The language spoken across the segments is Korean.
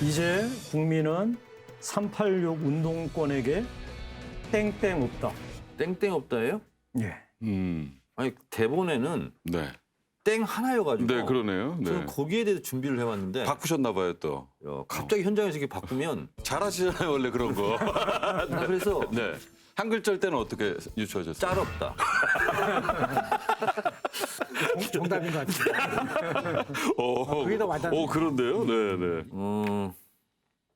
이제 국민은 386 운동권에게 땡땡 없다. 땡땡 없다예요? 예. 아니 대본에는 네. 땡 하나여가지고. 네, 그러네요. 네. 저는 거기에 대해서 준비를 해왔는데 바꾸셨나 봐요, 또. 갑자기 현장에서 이렇게 바꾸면 잘하시잖아요, 원래 그런 거. 그래서 네. 한 글자일 때는 어떻게 유추하셨어요? 짤 없다. 정답인 것 같아요. 그게 더 와닿네요. 그런데요? 네, 네.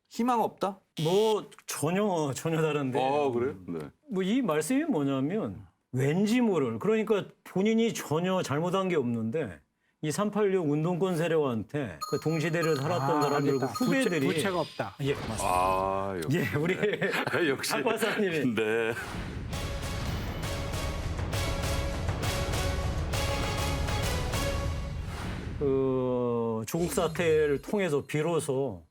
희망 없다? 뭐 전혀 다른데. 그래요? 네. 뭐 이 말씀이 뭐냐면 왠지 모를, 그러니까 본인이 전혀 잘못한 게 없는데 이 386 운동권 세력한테 그 동시대를 살았던 사람들 그 후배들이 부채가 없다. 예, 맞습니다. 역시. 예, 우리 역시. 박 박사님이 네. 그 조국 사태를 통해서 비로소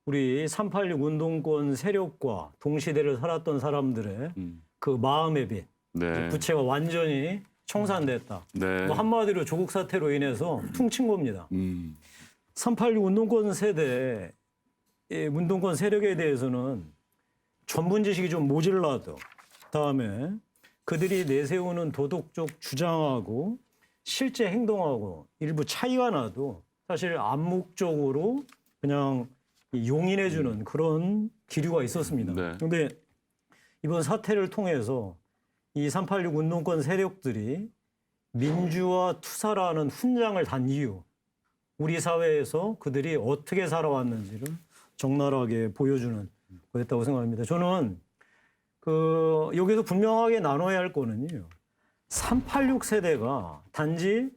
우리 386 운동권 세력과 동시대를 살았던 사람들의 그 마음의 빛, 네. 부채가 완전히 청산됐다. 네. 뭐 한마디로 조국 사태로 인해서 퉁친 겁니다. 386 운동권 세대, 운동권 세력에 대해서는 전문 지식이 좀 모질라도, 그다음에 그들이 내세우는 도덕적 주장하고 실제 행동하고 일부 차이가 나도 사실 암묵적으로 그냥 용인해주는 그런 기류가 있었습니다. 네. 그런데 이번 사태를 통해서 이 386 운동권 세력들이 민주화 투사라는 훈장을 단 이유, 우리 사회에서 그들이 어떻게 살아왔는지를 적나라하게 보여주는 거였다고 생각합니다. 저는 여기서 분명하게 나눠야 할 거는요. 386 세대가 단지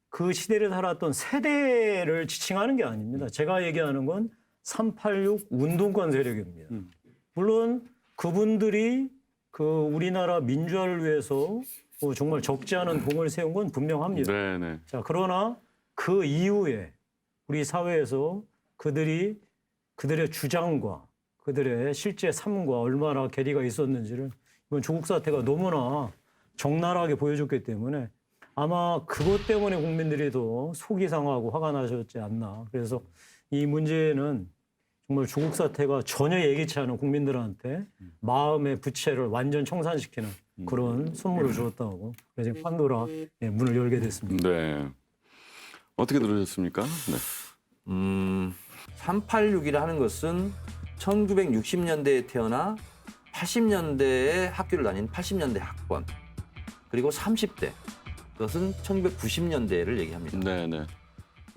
그 시대를 살았던 세대를 지칭하는 게 아닙니다. 제가 얘기하는 건 386 운동권 세력입니다. 물론 그분들이 우리나라 민주화를 위해서 정말 적지 않은 공을 세운 건 분명합니다. 네, 네. 자, 그러나 그 이후에 우리 사회에서 그들의 주장과 그들의 실제 삶과 얼마나 괴리가 있었는지를 이번 조국 사태가 너무나 적나라하게 보여줬기 때문에 아마 그것 때문에 국민들이 더 속이 상하고 화가 나셨지 않나. 그래서 이 문제는 정말 조국 사태가 전혀 예기치 않은 국민들한테 마음의 부채를 완전 청산시키는 그런 선물을 주었다고. 그래서 판도라 문을 열게 됐습니다. 네. 어떻게 들으셨습니까? 네. 386이라 하는 것은 1960년대에 태어나 80년대에 학교를 다닌 80년대 학번, 그리고 30대, 그것은 1990년대를 얘기합니다. 네, 네.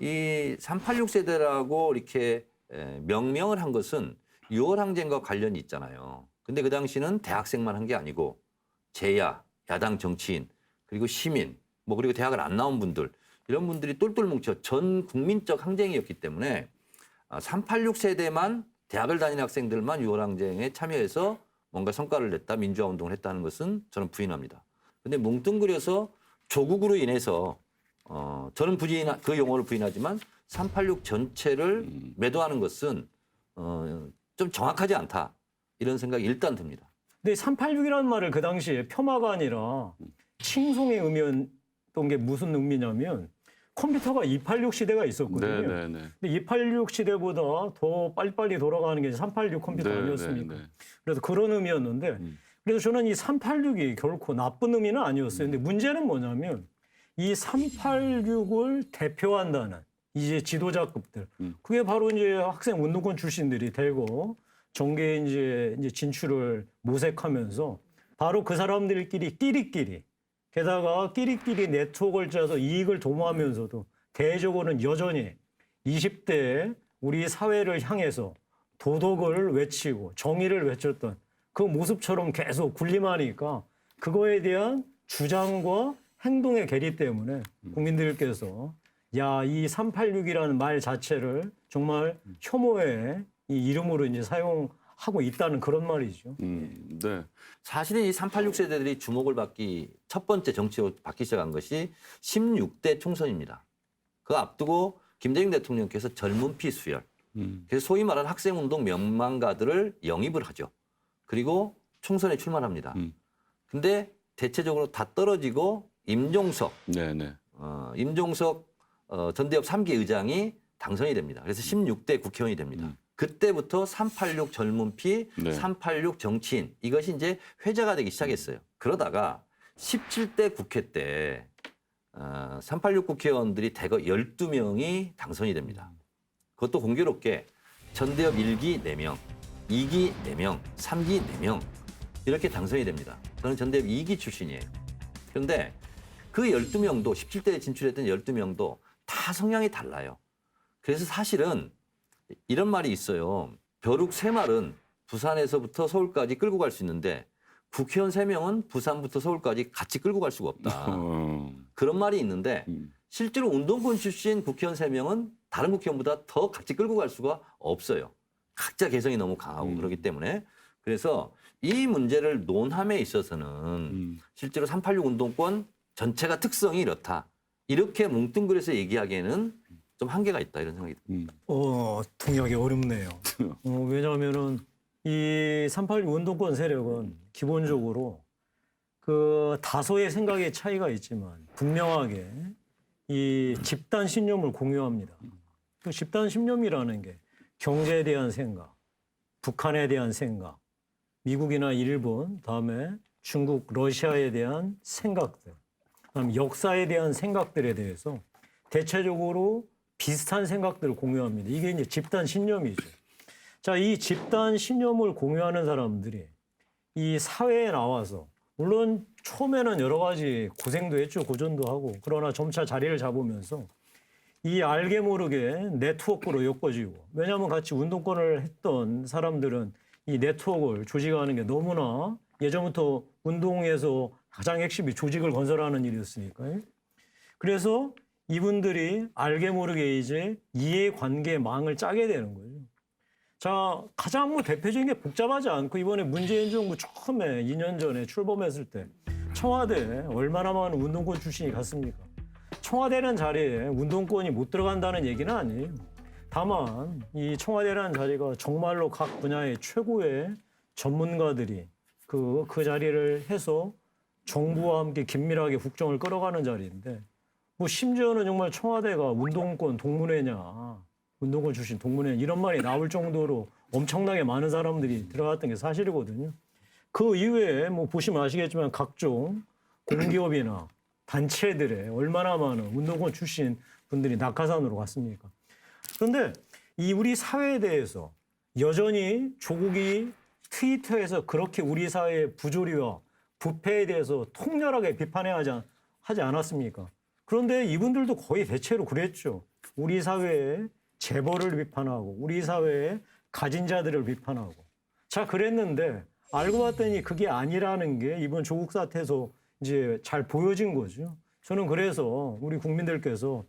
이 386 세대라고 이렇게 명명을 한 것은 6월 항쟁과 관련이 있잖아요. 근데 그 당시는 대학생만 한 게 아니고 재야, 야당 정치인, 그리고 시민, 그리고 대학을 안 나온 분들, 이런 분들이 똘똘 뭉쳐 전 국민적 항쟁이었기 때문에 386 세대만, 대학을 다니는 학생들만 6월 항쟁에 참여해서 뭔가 성과를 냈다, 민주화 운동을 했다는 것은 저는 부인합니다. 근데 뭉뚱그려서 조국으로 인해서 저는 그 용어를 부인하지만 386 전체를 매도하는 것은 좀 정확하지 않다, 이런 생각이 일단 듭니다. 근데 386이라는 말을 그 당시에 폄하가 아니라 칭송의 의미였던 게 무슨 의미냐면 컴퓨터가 286 시대가 있었거든요. 네, 네, 네. 근데 286 시대보다 더 빨리빨리 돌아가는 게 386 컴퓨터 네, 아니었습니까? 네, 네. 그래서 그런 의미였는데 그래서 저는 이 386이 결코 나쁜 의미는 아니었어요. 근데 문제는 뭐냐면 이 386을 대표한다는 이제 지도자급들, 그게 바로 이제 학생 운동권 출신들이 되고 정계에 이제 진출을 모색하면서 바로 그 사람들끼리 끼리끼리, 게다가 끼리끼리 네트워크를 짜서 이익을 도모하면서도 대적으로는 여전히 20대에 우리 사회를 향해서 도덕을 외치고 정의를 외쳤던 그 모습처럼 계속 군림하니까 그거에 대한 주장과 행동의 괴리 때문에 국민들께서 이 386이라는 말 자체를 정말 혐오의 이 이름으로 이제 사용하고 있다는 그런 말이죠. 네. 사실은 이 386 세대들이 주목을 받기, 첫 번째 정치로 받기 시작한 것이 16대 총선입니다. 그 앞두고 김대중 대통령께서 젊은 피 수혈, 그래서 소위 말하는 학생운동 명망가들을 영입을 하죠. 그리고 총선에 출마합니다. 근데 대체적으로 다 떨어지고 임종석, 네, 네. 임종석 전대협 3기 의장이 당선이 됩니다. 그래서 16대 국회의원이 됩니다. 그때부터 386 젊은 피, 네. 386 정치인 이것이 이제 회자가 되기 시작했어요. 그러다가 17대 국회 때 386 국회의원들이 대거 12명이 당선이 됩니다. 그것도 공교롭게 전대협 1기 4명, 2기 4명, 3기 4명 이렇게 당선이 됩니다. 저는 전대협 2기 출신이에요. 그런데 그 12명도 17대에 진출했던 12명도 다 성향이 달라요. 그래서 사실은 이런 말이 있어요. 벼룩 3마리는 부산에서부터 서울까지 끌고 갈 수 있는데 국회의원 3명은 부산부터 서울까지 같이 끌고 갈 수가 없다. 그런 말이 있는데 실제로 운동권 출신 국회의원 3명은 다른 국회의원보다 더 같이 끌고 갈 수가 없어요. 각자 개성이 너무 강하고 그렇기 때문에 그래서 이 문제를 논함에 있어서는 실제로 386 운동권 전체가 특성이 이렇다. 이렇게 뭉뚱그려서 얘기하기에는 좀 한계가 있다 이런 생각이 듭니다. 동의하기 어렵네요. 왜냐하면은 이 386 운동권 세력은 기본적으로 그 다소의 생각의 차이가 있지만 분명하게 이 집단 신념을 공유합니다. 그 집단 신념이라는 게 경제에 대한 생각, 북한에 대한 생각, 미국이나 일본, 다음에 중국, 러시아에 대한 생각들, 그다음에 역사에 대한 생각들에 대해서 대체적으로 비슷한 생각들을 공유합니다. 이게 이제 집단 신념이죠. 자, 이 집단 신념을 공유하는 사람들이 이 사회에 나와서 물론 처음에는 여러 가지 고생도 했죠. 고전도 하고. 그러나 점차 자리를 잡으면서 이 알게 모르게 네트워크로 엮어지고 왜냐하면 같이 운동권을 했던 사람들은 이 네트워크를 조직하는 게 너무나 예전부터 운동에서 가장 핵심이 조직을 건설하는 일이었으니까요. 그래서 이분들이 알게 모르게 이제 이해관계망을 짜게 되는 거죠. 자, 가장 뭐 대표적인 게 복잡하지 않고 이번에 문재인 정부 처음에 2년 전에 출범했을 때 청와대에 얼마나 많은 운동권 출신이 갔습니까? 청와대라는 자리에 운동권이 못 들어간다는 얘기는 아니에요. 다만 이 청와대라는 자리가 정말로 각 분야의 최고의 전문가들이 그 자리를 해서 정부와 함께 긴밀하게 국정을 끌어가는 자리인데 뭐 심지어는 정말 청와대가 운동권 동문회냐 운동권 출신 동문회 이런 말이 나올 정도로 엄청나게 많은 사람들이 들어갔던 게 사실이거든요. 그 이외에 뭐 보시면 아시겠지만 각종 공기업이나 단체들에 얼마나 많은 운동권 출신 분들이 낙하산으로 갔습니까? 그런데 이 우리 사회에 대해서 여전히 조국이 트위터에서 그렇게 우리 사회의 부조리와 부패에 대해서 통렬하게 비판해야 하지 않았습니까? 그런데 이분들도 거의 대체로 그랬죠. 우리 사회의 재벌을 비판하고 우리 사회의 가진 자들을 비판하고 자 그랬는데 알고 봤더니 그게 아니라는 게 이번 조국 사태에서 이제 잘 보여진 거죠. 저는 그래서 우리 국민들께서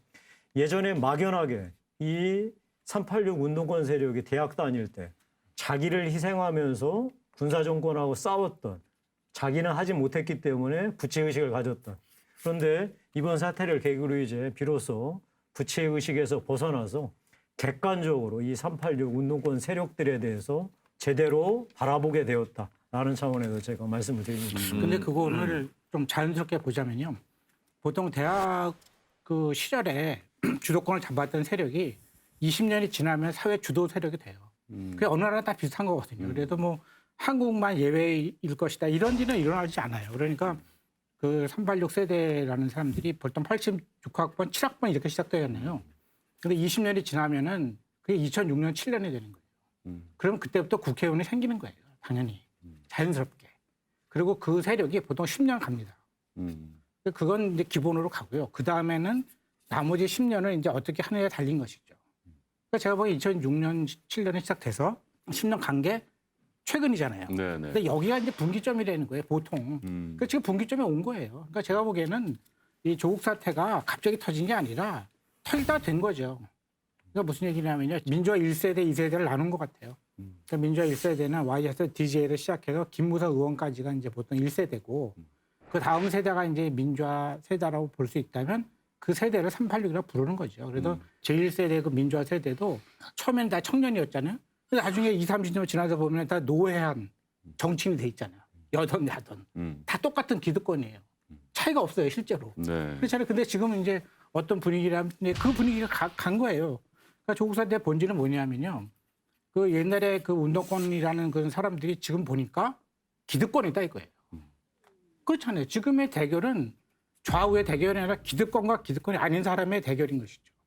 예전에 막연하게 이 386 운동권 세력이 대학 다닐 때 자기를 희생하면서 군사정권하고 싸웠던 자기는 하지 못했기 때문에 부채의식을 가졌던 그런데 이번 사태를 계기로 이제 비로소 부채의식에서 벗어나서 객관적으로 이 386 운동권 세력들에 대해서 제대로 바라보게 되었다라는 차원에서 제가 말씀을 드립니다. 근데 그거를 좀 자연스럽게 보자면요. 보통 대학 그 시절에 주도권을 잡았던 세력이 20년이 지나면 사회 주도 세력이 돼요. 그게 어느 나라 다 비슷한 거거든요. 그래도 뭐 한국만 예외일 것이다. 이런 일은 일어나지 않아요. 그러니까 그 386 세대라는 사람들이 보통 86학번, 7학번 이렇게 시작되었네요. 근데 20년이 지나면은 그게 2006년, 7년이 되는 거예요. 그럼 그때부터 국회의원이 생기는 거예요. 당연히. 자연스럽게. 그리고 그 세력이 보통 10년 갑니다. 그건 이제 기본으로 가고요. 그 다음에는 나머지 10년을 이제 어떻게 하느냐에 달린 것이죠. 그러니까 제가 보기엔 2006년, 7년에 시작돼서 10년 간 게 최근이잖아요. 네네. 근데 여기가 이제 분기점이라는 거예요, 보통. 그러니까 지금 분기점에 온 거예요. 그러니까 제가 보기에는 이 조국 사태가 갑자기 터진 게 아니라 터지다 된 거죠. 그러니까 무슨 얘기냐면요. 민주화 1세대, 2세대를 나눈 것 같아요. 그러니까 민주화 1세대는 YS, DJ를 시작해서 김무성 의원까지가 이제 보통 1세대고 그 다음 세대가 이제 민주화 세대라고 볼 수 있다면 그 세대를 386이라고 부르는 거죠. 그래서 제1세대 그 민주화 세대도 처음에는 다 청년이었잖아요. 근데 나중에 20, 30년 지나서 보면 다 노회한 정치인이 돼 있잖아요. 여든 야든. 다 똑같은 기득권이에요. 차이가 없어요, 실제로. 네. 그렇잖아요. 근데 지금 이제 어떤 분위기라면 그 분위기가 간 거예요. 그러니까 조국 사태의 본질은 뭐냐면요. 그 옛날에 그 운동권이라는 그런 사람들이 지금 보니까 기득권이다 이거예요. 그렇잖아요. 지금의 대결은 좌우의 대결이 아니라 기득권과 기득권이 아닌 사람의 대결인 것이죠.